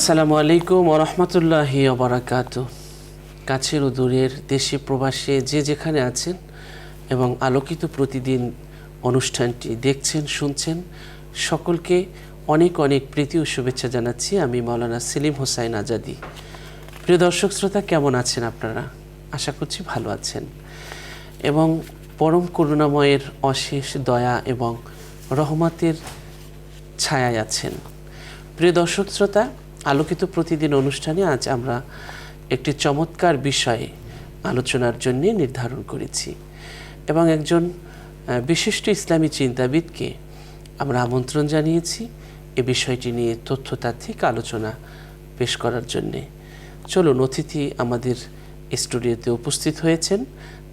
আসসালামু আলাইকুম ওয়া রাহমাতুল্লাহি ওয়া বারাকাতুহু। কাছের ও দূরের দেশে প্রবাসে যে যেখানে আছেন এবং আলোকিত প্রতিদিন অনুষ্ঠানটি দেখছেন শুনছেন, সকলকে অনেক অনেক প্রীতি ও শুভেচ্ছা জানাচ্ছি। আমি মাওলানা সেলিম হোসাইন আজাদি। প্রিয় দর্শক শ্রোতা, কেমন আছেন আপনারা? আশা করছি ভালো আছেন এবং পরম করুণাময়ের অশেষ দয়া এবং রহমতের ছায়ায় আছেন। প্রিয় দর্শক শ্রোতা, আলোকিত প্রতিদিন অনুষ্ঠানে আজ আমরা একটি চমৎকার বিষয়ে আলোচনার জন্য নির্ধারণ করেছি এবং একজন বিশিষ্ট ইসলামী চিন্তাবিদকে আমরা আমন্ত্রণ জানিয়েছি এ বিষয়টি নিয়ে তথ্যতাত্ত্বিক আলোচনা পেশ করার জন্যে। চলুন, অতিথি আমাদের স্টুডিওতে উপস্থিত হয়েছেন,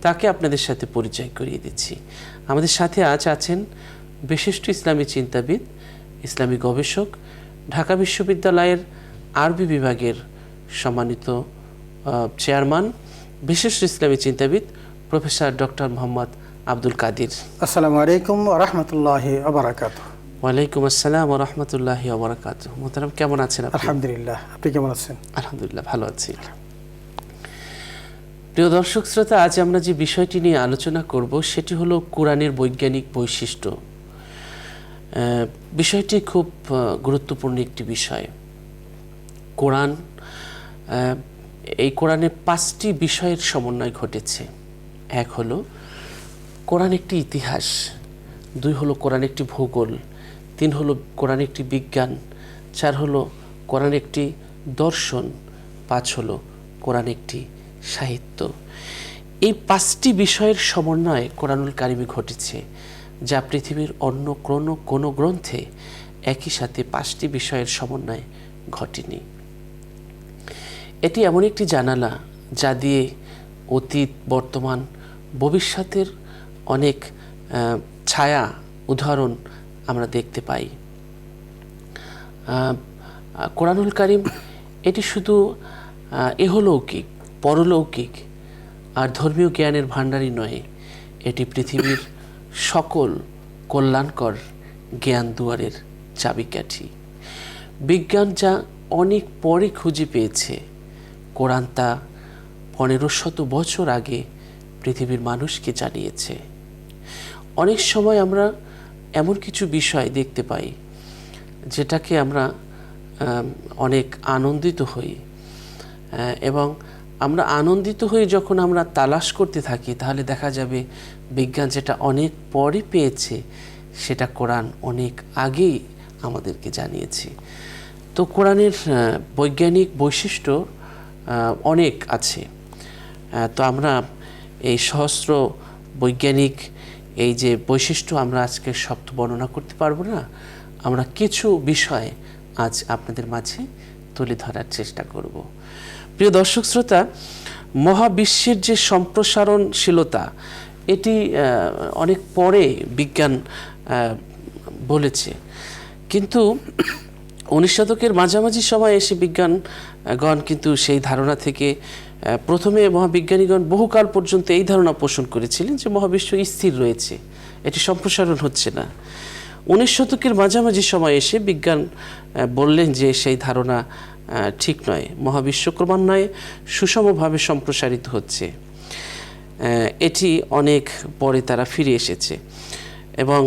তাকে আপনাদের সাথে পরিচয় করিয়ে দিচ্ছি। আমাদের সাথে আজ আছেন বিশিষ্ট ইসলামী চিন্তাবিদ, ইসলামী গবেষক, ঢাকা বিশ্ববিদ্যালয়ের আরবি বিভাগের সম্মানিত চেয়ারম্যান, বিশিষ্ট ইসলামী চিন্তাবিদ প্রফেসর ডক্টর মোহাম্মদ আব্দুল কাদির। আসসালামু আলাইকুম ওয়া রাহমাতুল্লাহি ওয়া বারাকাতুহু। ওয়ালাইকুম আসসালাম ওয়া রাহমাতুল্লাহি ওয়া বারাকাতুহু। মোহতারাম, কেমন আছেন আপনি? আলহামদুলিল্লাহ, আপনি কেমন আছেন? আলহামদুলিল্লাহ, ভালো আছি। প্রিয় দর্শক শ্রোতা, আজ আমরা যে বিষয়টি নিয়ে আলোচনা করব সেটি হলো কোরআনের বৈজ্ঞানিক বৈশিষ্ট্য। বিষয়টি খুব গুরুত্বপূর্ণ একটি বিষয়। কোরআন, এই কোরআনে 5টি বিষয়ের সমন্বয় ঘটেছে। এক হলো কোরআন একটি ইতিহাস, 2 হলো কোরআন একটি ভূগোল, 3 হলো কোরআন একটি বিজ্ঞান, 4 হলো কোরআন একটি দর্শন, 5 হলো কোরআন একটি সাহিত্য। এই 5টি বিষয়ের সমন্বয়ে কোরআনুল কারিমে ঘটেছে, যা পৃথিবীর অন্য কোনো গ্রন্থে একই সাথে 5টি বিষয়ের সমন্বয়ে ঘটেনি। এটি এমন একটি জানালা যা দিয়ে অতীত, বর্তমান, ভবিষ্যতের অনেক ছায়া উদাহরণ আমরা দেখতে পাই। কোরআনুল কারিম এটি শুধু ইহলৌকিক, পরলৌকিক আর ধর্মীয় জ্ঞানের ভাণ্ডারই নয়, এটি পৃথিবীর সকল কল্যাণকর জ্ঞান দুয়ারের চাবিকাঠি। বিজ্ঞান যা অনেক পরে খুঁজে পেয়েছে, কোরআন তা 1500 বছর আগে পৃথিবীর মানুষকে জানিয়েছে। অনেক সময় আমরা এমন কিছু বিষয় দেখতে পাই যেটাকে আমরা অনেক আনন্দিত হই, এবং আমরা আনন্দিত হয়ে যখন আমরা তালাশ করতে থাকি, তাহলে দেখা যাবে বিজ্ঞান যেটা অনেক পরে পেয়েছে সেটা কোরআন অনেক আগেই আমাদেরকে জানিয়েছে। তো কোরআনের বৈজ্ঞানিক বৈশিষ্ট্য অনেক আছে। তো আমরা এই সহস্র বৈজ্ঞানিক এই যে বৈশিষ্ট্য আমরা আজকে সব তো বর্ণনা করতে পারবো না, আমরা কিছু বিষয় আজ আপনাদের মাঝে তুলে ধরার চেষ্টা করব। প্রিয় দর্শক শ্রোতা, মহাবিশ্বের যে সম্প্রসারণশীলতা, এটি অনেক পরে বিজ্ঞান বলেছে, কিন্তু 19 শতকের মাঝামাঝি সময় এসে বিজ্ঞানগণ কিন্তু সেই ধারণা থেকে প্রথমে মহাবিজ্ঞানীগণ বহুকাল পর্যন্ত এই ধারণা পোষণ করেছিলেন যে মহাবিশ্ব স্থির রয়েছে, এটি সম্প্রসারণ হচ্ছে না। 19 শতকের মাঝামাঝি সময় এসে বিজ্ঞান বললেন যে সেই ধারণা ঠিক নয়, মহাবিশ্ব ক্রমান্বয়ে সুষমভাবে সম্প্রসারিত হচ্ছে। এটি অনেক পরে তারা ফিরে এসেছে এবং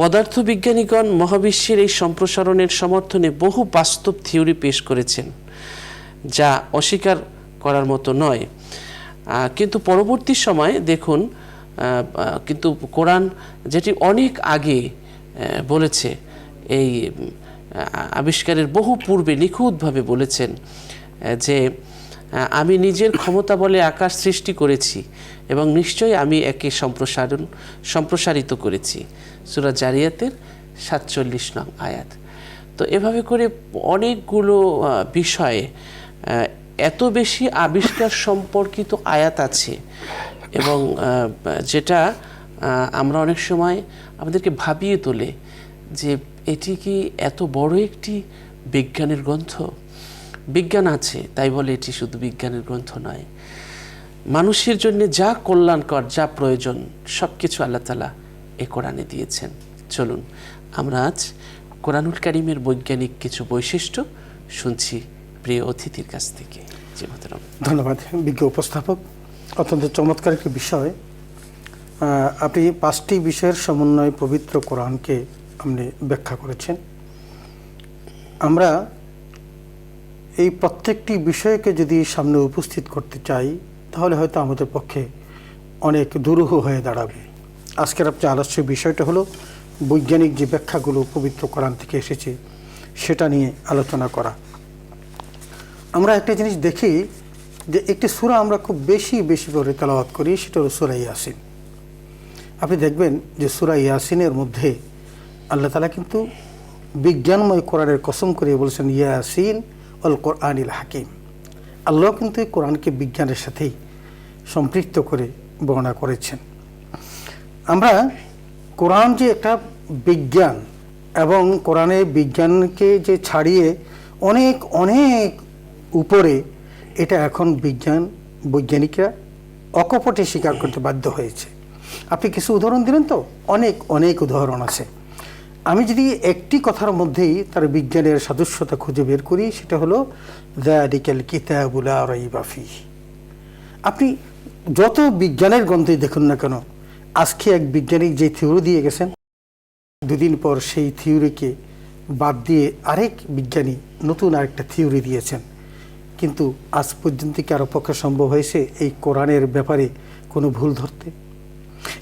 পদার্থবিজ্ঞানীগণ মহাবিশ্বের এই সম্প্রসারণের সমর্থনে বহু বাস্তব থিওরি পেশ করেছেন, যা অস্বীকার করার মতো নয়। কিন্তু পরবর্তী সময়ে দেখুন, কিন্তু কোরআন যেটি অনেক আগে বলেছে, এই আবিষ্কারের বহু পূর্বে নিখুঁতভাবে বলেছেন যে আমি নিজের ক্ষমতা বলে আকাশ সৃষ্টি করেছি এবং নিশ্চয়ই আমি একে সম্প্রসারিত করেছি। সূরা জারিয়াতের 47 নং আয়াত। তো এভাবে করে অনেকগুলো বিষয়ে এত বেশি আবিষ্কার সম্পর্কিত আয়াত আছে এবং যেটা আমরা অনেক সময় আমাদেরকে ভাবিয়ে তোলে যে এটি কি এত বড় একটি বিজ্ঞানের গ্রন্থ? বিজ্ঞান আছে তাই বলে এটি শুধু বিজ্ঞানের গ্রন্থ নয়। মানুষের জন্য যা কল্যাণকর, যা প্রয়োজন, সব কিছু আল্লাহ তাআলা এ কোরআনে দিয়েছেন। চলুন আমরা আজ কোরআনুল কারীমের বৈজ্ঞানিক কিছু বৈশিষ্ট্য শুনছি প্রিয় অতিথির কাছ থেকে। জি মোহতারাম। ধন্যবাদ বিজ্ঞ উপস্থাপক, অত্যন্ত চমৎকার একটি বিষয়। আপনি 5টি বিষয়ের সমন্বয়ে পবিত্র কোরআনকে আপনি ব্যাখ্যা করেছেন। আমরা এই প্রত্যেকটি বিষয়কে যদি সামনে উপস্থিত করতে চাই তাহলে হয়তো আমাদের পক্ষে অনেক দুরূহ হয়ে দাঁড়াবে। আজকের আপনার আলোচ্য বিষয়টা হলো বৈজ্ঞানিক যে ব্যাখ্যাগুলো পবিত্র কোরআন থেকে এসেছে সেটা নিয়ে আলোচনা করা। আমরা একটা জিনিস দেখি যে একটি সূরা আমরা খুব বেশি করে তেলাওয়াত করি, সেটা হলো সূরা ইয়াসিন। আপনি দেখবেন যে সূরা ইয়াসিনের মধ্যে আল্লাহ তাআলা কিন্তু বিজ্ঞানময় কোরআনের কসম করে বলেছেন ইয়াসিন অল কোরআনিল হাকিম। আল্লাহ কিন্তু এই কোরআনকে বিজ্ঞানের সাথেই সম্পৃক্ত করে বর্ণনা করেছেন। আমরা কোরআন যে একটা বিজ্ঞান এবং কোরআনে বিজ্ঞানকে যে ছাড়িয়ে অনেক অনেক উপরে, এটা এখন বৈজ্ঞানিকরা অকপটে স্বীকার করতে বাধ্য হয়েছে। আপনি কিছু উদাহরণ দিলেন, তো অনেক উদাহরণ আছে। আমি যদি একটি কথার মধ্যেই তার বিজ্ঞানের সাদৃশ্যতা খুঁজে বের করি, সেটা হলো যালিকাল কিতাবু লা রাইবা ফীহি। আপনি যত বিজ্ঞানের গ্রন্থই দেখুন না কেন, আজকে এক বিজ্ঞানিক যে থিওরি দিয়ে গেছেন, দুদিন পর সেই থিওরিকে বাদ দিয়ে আরেক বিজ্ঞানী নতুন আরেকটা থিওরি দিয়েছেন। কিন্তু আজ পর্যন্ত কি আরও পক্ষে সম্ভব হয়েছে এই কোরআনের ব্যাপারে কোনো ভুল ধরতে?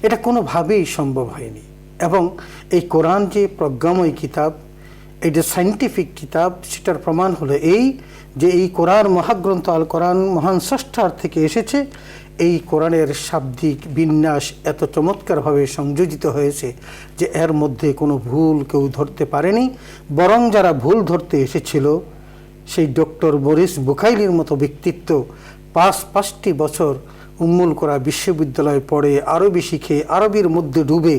এটা কোনোভাবেই সম্ভব হয়নি। এবং এই কোরআন যে প্রজ্ঞাময় কিতাব, এই যে সায়েন্টিফিক কিতাব, সেটার প্রমাণ হলো এই যে এই কোরআন মহাগ্রন্থ আল কোরআন মহান স্রষ্টার থেকে এসেছে। এই কোরআনের শাব্দিক বিন্যাস এত চমৎকারভাবে সংযোজিত হয়েছে যে এর মধ্যে কোনো ভুল কেউ ধরতে পারেনি। বরং যারা ভুল ধরতে এসেছিল, সেই ডক্টর বরিস বুখাইলির মতো ব্যক্তিত্ব 5টি বছর উম্মুল কোরা বিশ্ববিদ্যালয়ে পড়ে, আরবি শিখে, আরবির মধ্যে ডুবে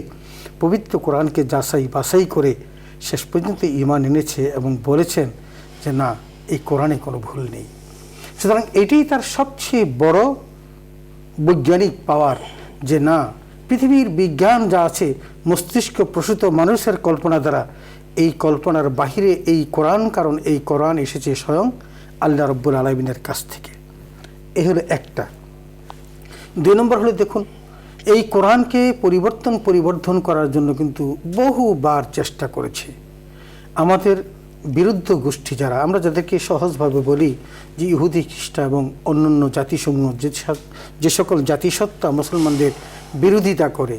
পবিত্র কোরআনকে যাচাই বাছাই করে শেষ পর্যন্ত ঈমান এনেছে এবং বলেছেন যে না, এই কোরআনে কোনো ভুল নেই। সুতরাং এটাই তার সবচেয়ে বড় বৈজ্ঞানিক পাওয়ার, যে না, পৃথিবীর বিজ্ঞান যা আছে মস্তিষ্ক প্রসূত মানুষের কল্পনা দ্বারা, এই কল্পনার বাহিরে এই কোরআন, কারণ এই কোরআন এসেছে স্বয়ং আল্লাহ রাব্বুল আলামিনের কাছ থেকে। এ হলো একটা। 2 নম্বর হলো, দেখুন এই কোরআনকে পরিবর্ধন করার জন্য কিন্তু বহুবার চেষ্টা করেছে আমাদের বিরুদ্ধ গোষ্ঠী যারা, আমরা যাদেরকে সহজভাবে বলি যে ইহুদি, খ্রিস্টান এবং অন্যান্য জাতিসমূহ, যে সকল জাতিসত্তা মুসলমানদের বিরোধিতা করে,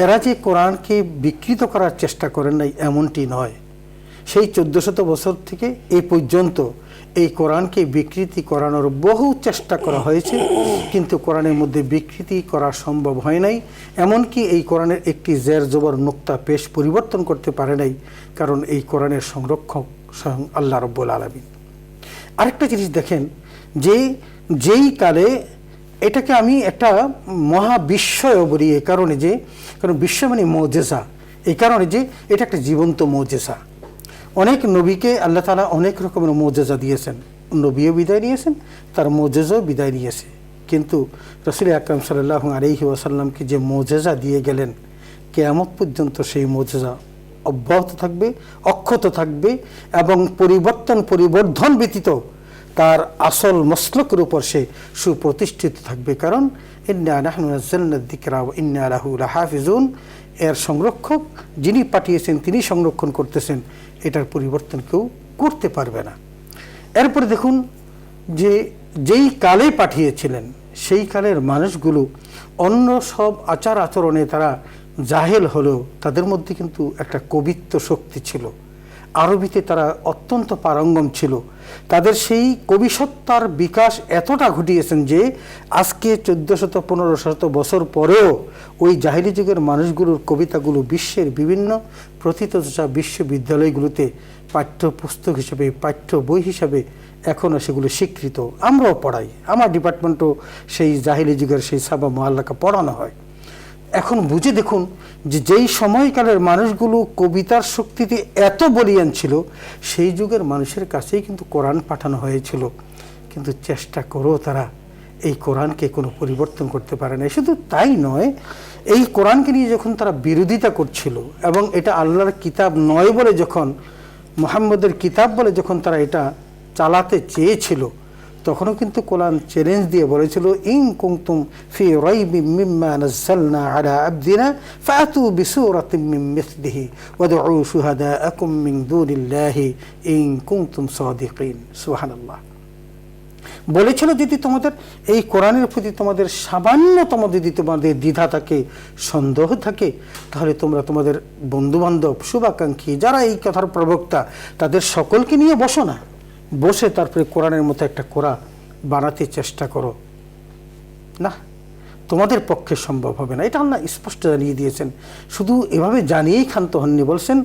এরা যে কোরআনকে বিকৃত করার চেষ্টা করেন নাই এমনটি নয়। সেই 1400 বছর থেকে এই পর্যন্ত এই কোরআনকে বিকৃতি করানোর বহু চেষ্টা করা হয়েছে, কিন্তু কোরআনের মধ্যে বিকৃতি করা সম্ভব হয় নাই। এমনকি এই কোরআনের একটি জের জবর নুক্তা পেশ পরিবর্তন করতে পারে নাই, কারণ এই কোরআনের সংরক্ষক স্বয়ং আল্লাহ রাব্বুল আলামিন। আরেকটা জিনিস দেখেন, যেই কালে এটাকে আমি একটা মহাবিস্ময় বলি, এই কারণে যে, কারণ বিশ্ব মানে মুজিজা, এই কারণে যে এটা একটা জীবন্ত মুজিজা। অনেক নবীকে আল্লাহ তাআলা অনেক রকমের মুজিজা দিয়েছেন, নবীও বিদায় নিয়েছেন, তার মুজিজাও বিদায় নিয়েছে। কিন্তু রাসূল আকরাম সাল্লাল্লাহু আলাইহি ওয়াসাল্লামকে যে মুজিজা দিয়ে গেলেন, কিয়ামত পর্যন্ত সেই মুজিজা অব্যাহত থাকবে, অক্ষত থাকবে এবং পরিবর্ধন ব্যতীত তার আসল মসলকের উপর সে সুপ্রতিষ্ঠিত থাকবে। কারণ ইন্না নাহনু নাযালনা যিকরা ওয়া ইন্না লাহু লাহাফিজুন, এর সংরক্ষক যিনি পাঠিয়েছেন তিনি সংরক্ষণ করতেছেন, এটার পরিবর্তন কেউ করতে পারবে না। এরপরে দেখুন যে যেই কালে পাঠিয়েছিলেন সেই কালের মানুষগুলো অন্য সব আচার আচরণে তারা জাহেল হলেও তাদের মধ্যে কিন্তু একটা কবিত্ব শক্তি ছিল। আরবিতে তারা অত্যন্ত পারঙ্গম ছিল। তাদের সেই কবিসত্তার বিকাশ এতটা ঘটিয়েছেন যে আজকে 1400-1500 বছর পরেও ওই জাহিলি যুগের মানুষগুলোর কবিতাগুলো বিশ্বের বিভিন্ন প্রথিতযশা বিশ্ববিদ্যালয়গুলোতে পাঠ্যপুস্তক হিসেবে, পাঠ্য বই হিসাবে এখনও সেগুলো স্বীকৃত। আমরাও পড়াই, আমার ডিপার্টমেন্টও সেই জাহিলি যুগের সেই সাবা মুআল্লাকা পড়ানো হয়। এখন বুঝে দেখুন যে যেই সময়কালের মানুষগুলো কবিতার শক্তিতে এত বলিয়ান ছিল, সেই যুগের মানুষের কাছেই কিন্তু কোরআন পাঠানো হয়েছিল, কিন্তু চেষ্টা করেও তারা এই কোরআনকে কোনো পরিবর্তন করতে পারে না। শুধু তাই নয়, এই কোরআনকে নিয়ে যখন তারা বিরোধিতা করছিল এবং এটা আল্লাহর কিতাব নয় বলে, যখন মুহাম্মদের কিতাব বলে যখন তারা এটা চালাতে চেয়েছিল, তখনও কিন্তু কোরআন চ্যালেঞ্জ দিয়ে বলেছিল, ইন কুনতুম ফি রাইবিম মিম্মা নাযালনা আলা আবদিনা ফাতু বিসূরাতিন মিন মিসলিহি ওয়াদউ শুহাদাআকুম মিন দুনিল্লাহি ইন কুনতুম সাদিকিন। সুবহানাল্লাহ। বলেছিল যদি তোমাদের এই কোরআনের প্রতি তোমাদের সামান্যতম যদি তোমাদের দ্বিধা থাকে, সন্দেহ থাকে, তাহলে তোমরা তোমাদের বন্ধুবান্ধব, শুভাকাঙ্ক্ষী যারা এই কথার প্রবক্তা, তাদের সকলকে নিয়ে বসো না, বসে তারপরে কোরআনের মতো একটা কোরআন বানাতে চেষ্টা করো। না, তোমাদের পক্ষে সম্ভব হবে না, এটা আল্লাহ স্পষ্ট জানিয়ে দিয়েছেন। শুধু এভাবে জানিয়েই ক্ষান্ত হননি, বলছেন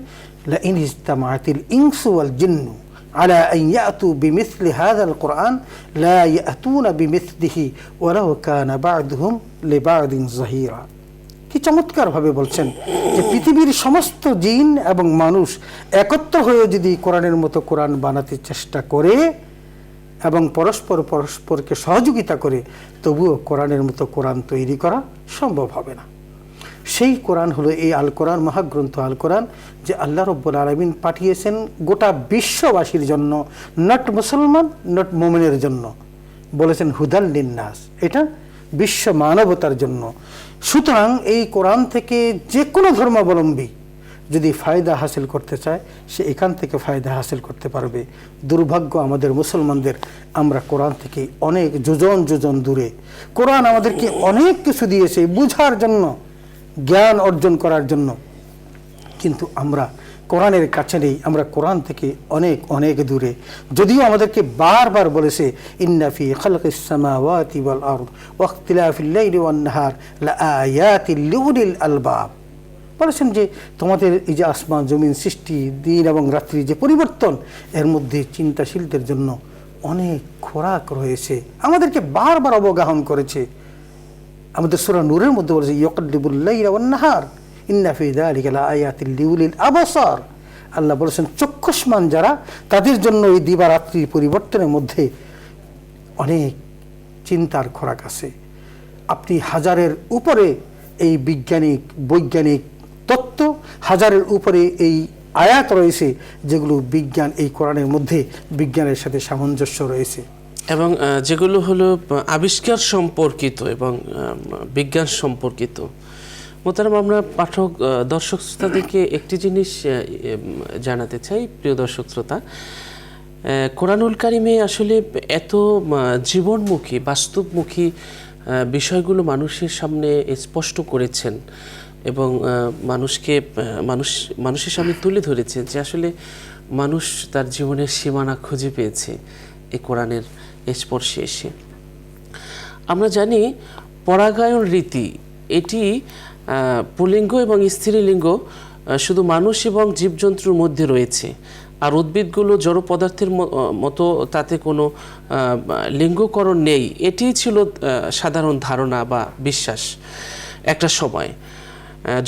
লা ইন ইজতামাআতিল ইনসু ওয়াল জিন্নু আলা আন ইয়াতু বিমিসলি হাযাল কুরআন লা ইয়াতুনা বিমিসলিহি ওয়ালাউ কানা বা'দুহুম লিবা'দিন যাহিরা। কি চমৎকারভাবে বলছেন যে পৃথিবীর সমস্ত জিন এবং মানুষ একত্র হয়ে যদি কোরআনের মতো কোরআন বানাতে চেষ্টা করে এবং পরস্পরকে সহযোগিতা করে, তবুও কোরআনের মতো কোরআন তৈরি করা সম্ভব হবে না। সেই কোরআন হলো এই আল কোরআন, মহাগ্রন্থ আল কোরআন, যে আল্লাহ রাব্বুল আলামিন পাঠিয়েছেন গোটা বিশ্ববাসীর জন্য, নট মুসলমান, নট মুমিনের জন্য। বলেছেন হুদাল লিন্নাস, এটা বিশ্ব মানবতার জন্য। সুতরাং এই কোরআন থেকে যে কোনো ধর্মাবলম্বী যদি ফায়দা হাসিল করতে চায়, সে এখান থেকে ফায়দা হাসিল করতে পারবে। দুর্ভাগ্য আমাদের মুসলমানদের, আমরা কোরআন থেকে অনেক যোজন যোজন দূরে। কোরআন আমাদেরকে অনেক কিছু দিয়েছে বুঝার জন্য, জ্ঞান অর্জন করার জন্য, কিন্তু আমরা কোরআনের কাছে নেই, আমরা কোরআন থেকে অনেক অনেক দূরে। যদিও আমাদেরকে বারবার বলেছে ইন্না ফি খালকিস সামাওয়াতি ওয়াল আরদ ওয়া ইখতিলাফিল লাইলি ওয়ান নাহার লাআয়াতিল লিউলিল আলবাব। বলেছেন যে তোমাদের এই যে আসমান জমিন সৃষ্টি, দিন এবং রাত্রি যে পরিবর্তন, এর মধ্যে চিন্তাশীলদের জন্য অনেক খোরাক রয়েছে। আমাদেরকে বারবার অবগাহন করেছে। আমাদের সূরা নূরের মধ্যে বলেছে ইয়াকদিবুল লাইলা ওয়ান নাহার ইন্না ফি যালিকা লাআয়াতিল লিউলিল আবসার। আল্লাহ বলেছেন চক্ষুষ্মান যারা, তাদের জন্য এই দিবারাত্রির পরিবর্তনের মধ্যে অনেক চিন্তার খোরাক আছে। আপনি হাজারের উপরে এই বৈজ্ঞানিক তত্ত্ব, হাজারের উপরে এই আয়াত রয়েছে যেগুলো বিজ্ঞান, এই কোরআনের মধ্যে বিজ্ঞানের সাথে সামঞ্জস্য রয়েছে এবং যেগুলো হলো আবিষ্কার সম্পর্কিত এবং বিজ্ঞান সম্পর্কিত। মোতারাম, আমরা পাঠক দর্শক শ্রোতাদেরকে একটি জিনিস জানাতে চাই, প্রিয় দর্শক শ্রোতা, কোরআনুল কারিমে আসলে এত জীবনমুখী, বাস্তবমুখী বিষয়গুলো মানুষের সামনে স্পষ্ট করেছেন এবং মানুষের সামনে তুলে ধরেছেন যে আসলে মানুষ তার জীবনের সীমানা খুঁজে পেয়েছে এই কোরআনের স্পর্শে এসে। আমরা জানি পরাগায়ন রীতি, এটি পুল্লিঙ্গ এবং স্ত্রীলিঙ্গ শুধু মানুষ এবং জীবজন্তুর মধ্যে রয়েছে, আর উদ্ভিদগুলো জড় পদার্থের মতো তাতে কোনো লিঙ্গকরণ নেই। এটিই ছিল সাধারণ ধারণা বা বিশ্বাস একটা সময়,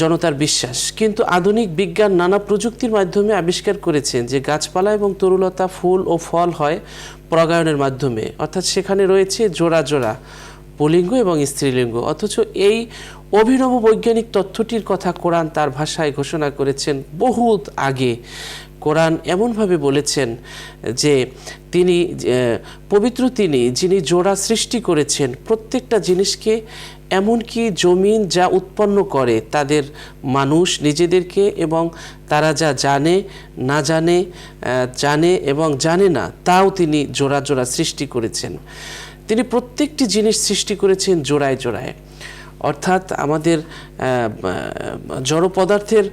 জনতার বিশ্বাস। কিন্তু আধুনিক বিজ্ঞান নানা প্রযুক্তির মাধ্যমে আবিষ্কার করেছেন যে গাছপালা এবং তরুলতা, ফুল ও ফল হয় পরাগায়নের মাধ্যমে, অর্থাৎ সেখানে রয়েছে জোড়া জোড়া পুল্লিঙ্গ এবং স্ত্রীলিঙ্গ। অথচ এই অভিনব বৈজ্ঞানিক তথ্যটির কথা কোরআন তার ভাষায় ঘোষণা করেছেন বহুত আগে। কোরআন এমনভাবে বলেছেন যে তিনি পবিত্র, তিনি যিনি জোড়া সৃষ্টি করেছেন প্রত্যেকটা জিনিসকে, এমনকি জমিন যা উৎপন্ন করে তাদের মানুষ নিজেদেরকে, এবং তারা যা জানে না জানে, জানে এবং জানে না, তাও তিনি জোড়া জোড়া সৃষ্টি করেছেন। তিনি প্রত্যেকটি জিনিস সৃষ্টি করেছেন জোড়ায় জোড়ায়। অর্থাৎ আমাদের জড় পদার্থের,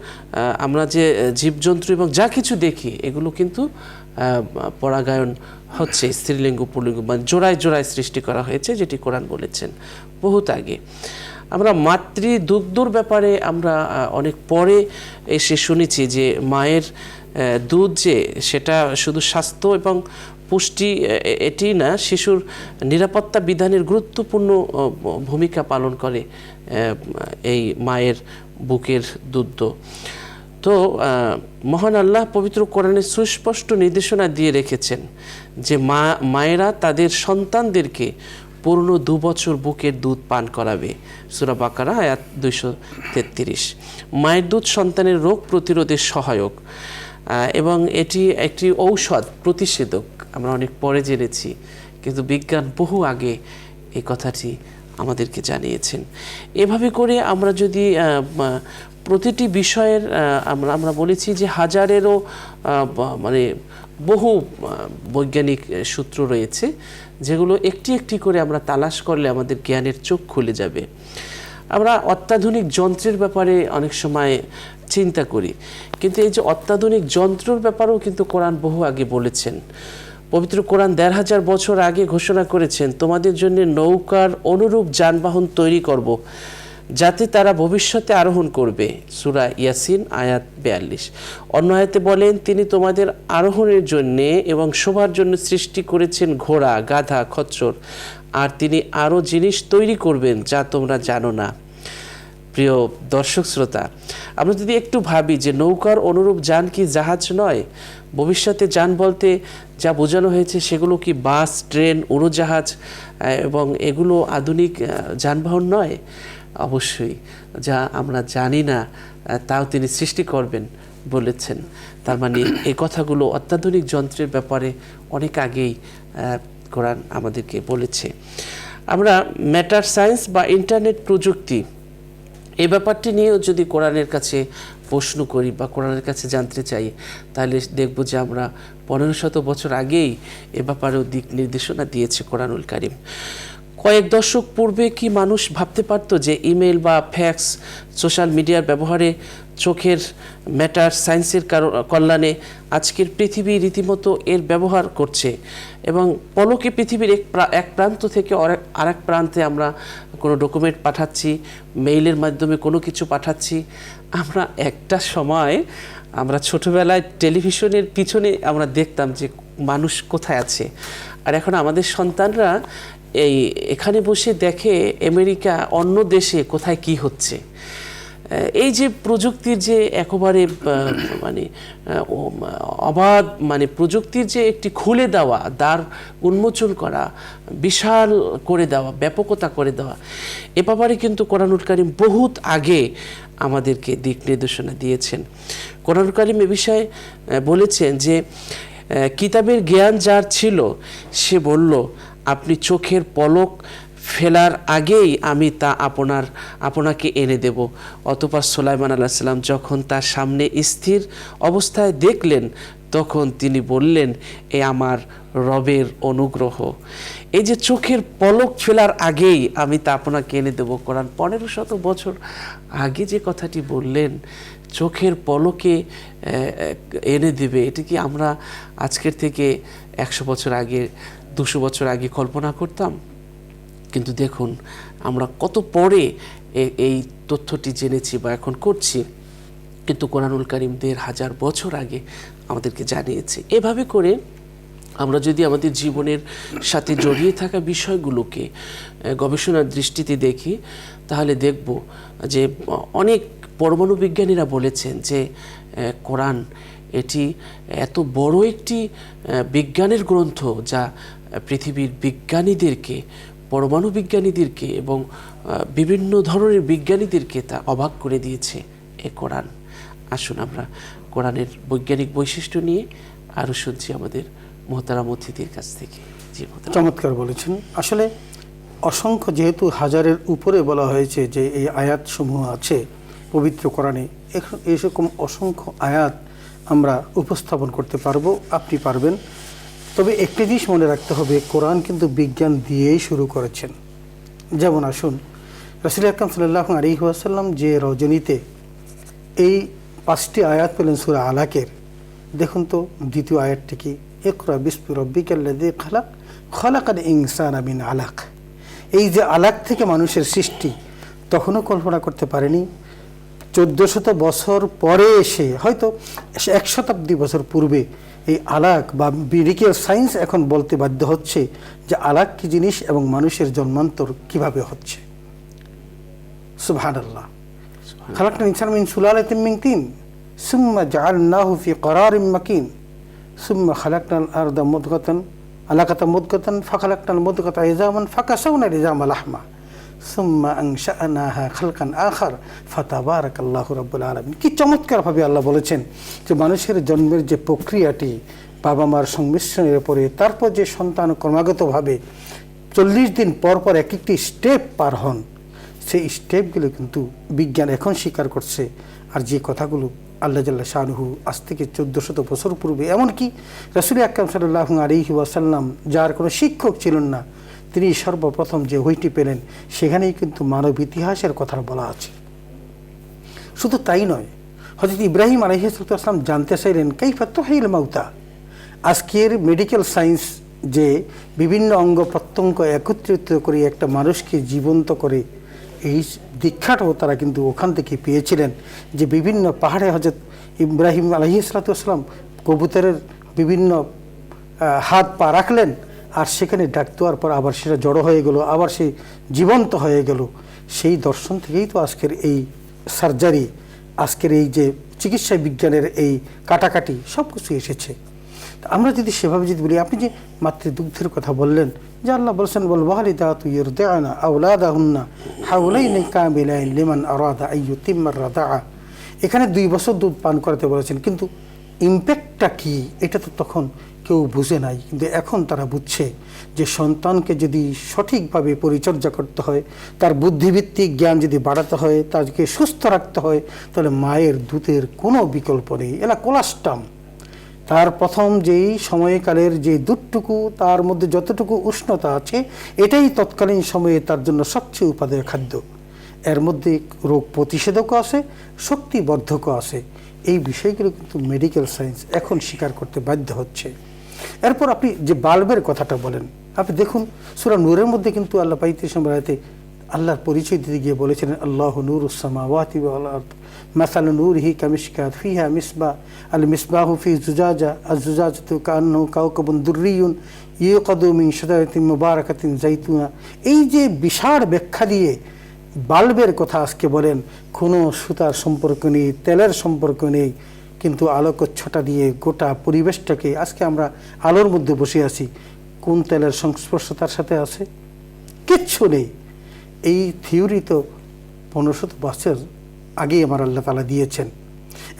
আমরা যে জীবজন্তু এবং যা কিছু দেখি, এগুলো কিন্তু পরাগায়ন হচ্ছে স্ত্রীলিঙ্গ পুল্লিঙ্গ, মানে জোড়ায় জোড়ায় সৃষ্টি করা হয়েছে, যেটি কোরআন বলেছেন বহুত আগে। আমরা মাতৃদুগ্ধর ব্যাপারে আমরা অনেক পরে এসে শুনেছি যে মায়ের দুধ যে সেটা শুধু স্বাস্থ্য এবং পুষ্টি এটি না, শিশুর নিরাপত্তা বিধানের গুরুত্বপূর্ণ ভূমিকা পালন করে এই মায়ের বুকের দুধ। তো মহান আল্লাহ পবিত্র কোরআনে সুস্পষ্ট নির্দেশনা দিয়ে রেখেছেন যে মায়েরা তাদের সন্তানদেরকে পূর্ণ 2 বছর বুকের দুধ পান করাবে। সূরা বাকারা আয়াত 233। মায়ের দুধ সন্তানের রোগ প্রতিরোধের সহায়ক। এবং এটি একটি ঔষধ, প্রতিষেধক, আমরা অনেক পরে জেনেছি, কিন্তু বিজ্ঞান বহু আগে এই কথাটি আমাদেরকে জানিয়েছেন। এভাবে করে আমরা যদি প্রতিটি বিষয়ের আমরা বলেছি যে হাজারেরও মানে বহু বৈজ্ঞানিক সূত্র রয়েছে, যেগুলো একটি একটি করে আমরা তালাশ করলে আমাদের জ্ঞানের চোখ খুলে যাবে। আমরা অত্যাধুনিক যন্ত্রের ব্যাপারে অনেক সময় চিন্তা করি, কিন্তু এই যে অত্যাধুনিক যন্ত্রের ব্যাপারেও কিন্তু কোরআন বহু আগে বলেছেন। পবিত্র কোরআন ১৫০০ বছর আগে ঘোষণা করেছেন, তোমাদের জন্য নৌকার অনুরূপ যানবাহন তৈরি করব, যাতে তারা ভবিষ্যতে আরোহণ করবে। সূরা ইয়াসিন আয়াত ৪২। অন্য আয়াতে বলেন, তিনি তোমাদের আরোহণের জন্য এবং শোভার জন্য সৃষ্টি করেছেন ঘোড়া, গাধা, খচ্চর, আর তিনি আরও জিনিস তৈরি করবেন যা তোমরা জানো না। প্রিয় দর্শক শ্রোতা, আমরা যদি একটু ভাবি যে নৌকার অনুরূপ যান কি জাহাজ নয়? ভবিষ্যতে যান বলতে যা বোঝানো হয়েছে সেগুলো কি বাস, ট্রেন, উড়োজাহাজ এবং এগুলো আধুনিক যানবাহন নয়? অবশ্যই, যা আমরা জানি না তাও তিনি সৃষ্টি করবেন বলেছেন। তার মানে এই কথাগুলো অত্যাধুনিক যন্ত্রের ব্যাপারে অনেক আগেই কোরআন আমাদেরকে বলেছে। আমরা ম্যাটার সায়েন্স বা ইন্টারনেট প্রযুক্তি এই ব্যাপারটি নিয়েও যদি কোরআনের কাছে প্রশ্ন করি বা কোরআনের কাছে জানতে চাই, তাহলে দেখব যে আমরা ১৫০০ বছর আগেই এ ব্যাপারেও দিক নির্দেশনা দিয়েছে কোরআনুল কারীম। কয়েক দশক পূর্বে কি মানুষ ভাবতে পারত যে ইমেল বা ফ্যাক্স, সোশ্যাল মিডিয়ার ব্যবহারে চোখের ম্যাটার সায়েন্সের কল্যাণে আজকের পৃথিবী রীতিমতো এর ব্যবহার করছে, এবং পলকে পৃথিবীর এক প্রান্ত থেকে আরেক প্রান্তে আমরা কোনো ডকুমেন্ট পাঠাচ্ছি, মেইলের মাধ্যমে কোনো কিছু পাঠাচ্ছি। আমরা একটা সময় আমরা ছোটবেলায় টেলিভিশনের পিছনে আমরা দেখতাম যে মানুষ কোথায় আছে, আর এখন আমাদের সন্তানরা এখানে বসে দেখে আমেরিকা, অন্য দেশে কোথায় কি হচ্ছে। এই যে প্রযুক্তির যে একেবারে মানে অবাধ, মানে প্রযুক্তির যে একটি খুলে দেওয়া, দ্বার উন্মোচন করা, বিশাল করে দেওয়া, ব্যাপকতা করে দেওয়া, এ ব্যাপারে কিন্তু কোরআনুল কারীম বহুত আগে আমাদেরকে দিক নির্দেশনা দিয়েছেন। কোরআনুল কারীম এ বিষয়ে বলেছেন যে কিতাবের জ্ঞান যার ছিল সে বলল, আপনি চোখের পলক ফেলার আগেই আমি তা আপনাকে এনে দেব। অতঃপর সুলাইমান আলাইহিস সালাম যখন তার সামনে স্থির অবস্থায় দেখলেন, তখন তিনি বললেন, এ আমার রবের অনুগ্রহ। এই যে চোখের পলক ফেলার আগেই আমি তা আপনাকে এনে দেব, কোরআন ১৫০০ বছর আগে যে কথাটি বললেন, চোখের পলকে এনে দেবে, এটা কি আমরা আজকের থেকে ১০০ বছর আগে, ২০০ বছর আগে কল্পনা করতাম? কিন্তু দেখুন আমরা কত পরে এই তথ্যটি জেনেছি বা এখন করছি, কিন্তু কোরআনুল কারীম ১৫০০ বছর আগে আমাদেরকে জানিয়েছে। এভাবে করে আমরা যদি আমাদের জীবনের সাথে জড়িয়ে থাকা বিষয়গুলোকে গবেষণার দৃষ্টিতে দেখি, তাহলে দেখব যে অনেক পরমাণু বিজ্ঞানীরা বলেছেন যে কোরআন এটি এত বড় একটি বিজ্ঞানের গ্রন্থ যা পৃথিবীর বিজ্ঞানীদেরকে, পরমাণু বিজ্ঞানীদেরকে এবং বিভিন্ন ধরনের বিজ্ঞানীদেরকে তা অবাক করে দিয়েছে এ কোরআন। আসুন আমরা কোরআনের বৈজ্ঞানিক বৈশিষ্ট্য নিয়ে আরও শুনছি আমাদের মোহতারাম অতিথির কাছ থেকে। জি, চমৎকার বলেছেন। আসলে অসংখ্য, যেহেতু হাজারের উপরে বলা হয়েছে যে এই আয়াতসমূহ আছে পবিত্র কোরআনে, এরকম অসংখ্য আয়াত আমরা উপস্থাপন করতে পারবো, আপনি পারবেন। তবে একটি জিনিস মনে রাখতে হবে, কোরআন কিন্তু বিজ্ঞান দিয়েই শুরু করেছেন। যেমন আসুন, রাসূল আকরাম সাল্লাল্লাহু আলাইহি ওয়াসাল্লাম যে রজনীতে এই ৫টি আয়াত পেলেন সূরা আলাকের, দেখুন তো দ্বিতীয় আয়াতটি কি, ইকরা বিসমি রাব্বিকাল্লাযী খালাক খালাকাল ইনসানা মিন আলাক। এই যে আলাক থেকে মানুষের সৃষ্টি, তখনও কল্পনা করতে পারেনি। ১৪০০ বছর পরে এসে, হয়তো ১ শতাব্দী বছর পূর্বে এই আলাক বা মেডিকেল সায়েন্স এখন বলতে বাধ্য হচ্ছে যে আলাক কি জিনিস এবং মানুষের জন্মান্তর কিভাবে হচ্ছে। সুবহানাল্লাহ। খালাকনাল ইনসানা মিন সুলালাতিন মিন তিন সুম্মা জাআলনাহু ফি ক্বারারিন মাকিন সুম্মা খালাকনাল আরদা মুদগাতান আলাকাতান মুদগাতান ফাখালাকনাল মুদগাতা ইযামান ফাকাসাওনাল ইযামা লাহমা সুম্মা আনশা'নাহা খালকান আখার ফাতাবারাকাল্লাহু রাব্বুল আলামিন। কি চমৎকারভাবে আল্লাহ বলেছেন যে মানুষের জন্মের যে প্রক্রিয়াটি বাবা মার সংমিশ্রণের পরে তারপর যে সন্তান ক্রমাগতভাবে 40 দিন পর পর এক একটি স্টেপ পার হন, সেই স্টেপগুলো কিন্তু বিজ্ঞান এখন স্বীকার করছে। আর যে কথাগুলো আল্লাহ জাল্লা শানুহু আজ থেকে 1400 বছর পূর্বে, এমনকি রাসূল আকরাম সাল্লাল্লাহু আলাইহি ওয়াসাল্লাম যার কোনো শিক্ষক ছিলেন না, তিনি সর্বপ্রথম যে বইটি পেলেন সেখানেই কিন্তু মানব ইতিহাসের কথা বলা আছে। শুধু তাই নয়, হযরত ইব্রাহিম আলাইহিস সালাম জানতে চাইলেন কাইফা তুহিল মাউতা। আজকের মেডিকেল সায়েন্স যে বিভিন্ন অঙ্গ প্রত্যঙ্গ একত্রিত করে একটা মানুষকে জীবন্ত করে, এই দীক্ষাটাও তারা কিন্তু ওখান থেকে পেয়েছিলেন। যে বিভিন্ন পাহাড়ে হযরত ইব্রাহিম আলাইহিস সালাম কবুতরের বিভিন্ন হাত পা রাখলেন, আর সেখানে ডাক দেওয়ার পর আবার সেটা জড়ো হয়ে গেল, আবার সে জীবন্ত হয়ে গেল। সেই দর্শন থেকেই তো আজকের এই সার্জারি, আজকের এই যে চিকিৎসা বিজ্ঞানের এই কাটাকাটি সব কিছু এসেছে। আমরা যদি সেভাবে যদি বলি, আপনি যে মাতৃদুগ্ধের কথা বললেন, যে আল্লাহ বলছেন ওয়াল ওয়ালিদাতু ইরদি'না আওলাদাহুন্না হাওলাইনি কামিলাইন লিমান আরাদা আইয়ুতিম্মার রাদাআ। এখানে 2 বছর দুধ পান করাতে বলেছেন, কিন্তু ইম্প্যাক্টটা কি এটা তো তখন কেউ বুঝে নাই। কিন্তু এখন তারা বুঝছে যে সন্তানকে যদি সঠিকভাবে পরিচর্যা করতে হয়, তার বুদ্ধিভিত্তিক জ্ঞান যদি বাড়াতে হয়, তাকে সুস্থ রাখতে হয়, তাহলে মায়ের দুধের কোনো বিকল্প নেই। এলা কোলাস্টাম, তার প্রথম যেই সময়কালের যে দুধটুকু, তার মধ্যে যতটুকু উষ্ণতা আছে, এটাই তৎকালীন সময়ে তার জন্য সবচেয়ে উপাদেয় খাদ্য। এর মধ্যে রোগ প্রতিষেধকও আছে, শক্তিবর্ধকও আছে। এই বিষয়গুলো কিন্তু মেডিকেল সায়েন্স এখন স্বীকার করতে বাধ্য হচ্ছে। এরপর আপনি যে বাল্বের কথাটা বলেন, আপনি দেখুন সূরা নূরের মধ্যে কিন্তু আল্লাহ 35 নম্বর আয়াতে আল্লাহর পরিচয় দিতে গিয়ে বলেছিলেন আল্লাহু নূরুস সামাওয়াতি ওয়াল আরদ মাসালু নূরিহি কামিশকাত ফিহা মিসবাহ আল মিসবাহু ফি জুজাজা আজ-জুজাজাতু কান্নাহু কাওকাবুন দুররিয়ুন ইউকাদু মিন শাজারাতিন মুবারাকাতিন যাইতুনা। এই যে বিশাল ব্যাখ্যা দিয়ে বাল্বের কথা আজকে বলেন, কোনো সুতার সম্পর্ক নেই, তেলের সম্পর্ক নেই, কিন্তু আলোকচ্ছটা দিয়ে গোটা পরিবেশটাকে, আজকে আমরা আলোর মধ্যে বসে আছি, কোন তেলের সংস্পর্শ তার সাথে আছে? কিচ্ছু নেই। এই থিওরি তো 1500 বছর আগেই আমার আল্লাহ তাআলা দিয়েছেন।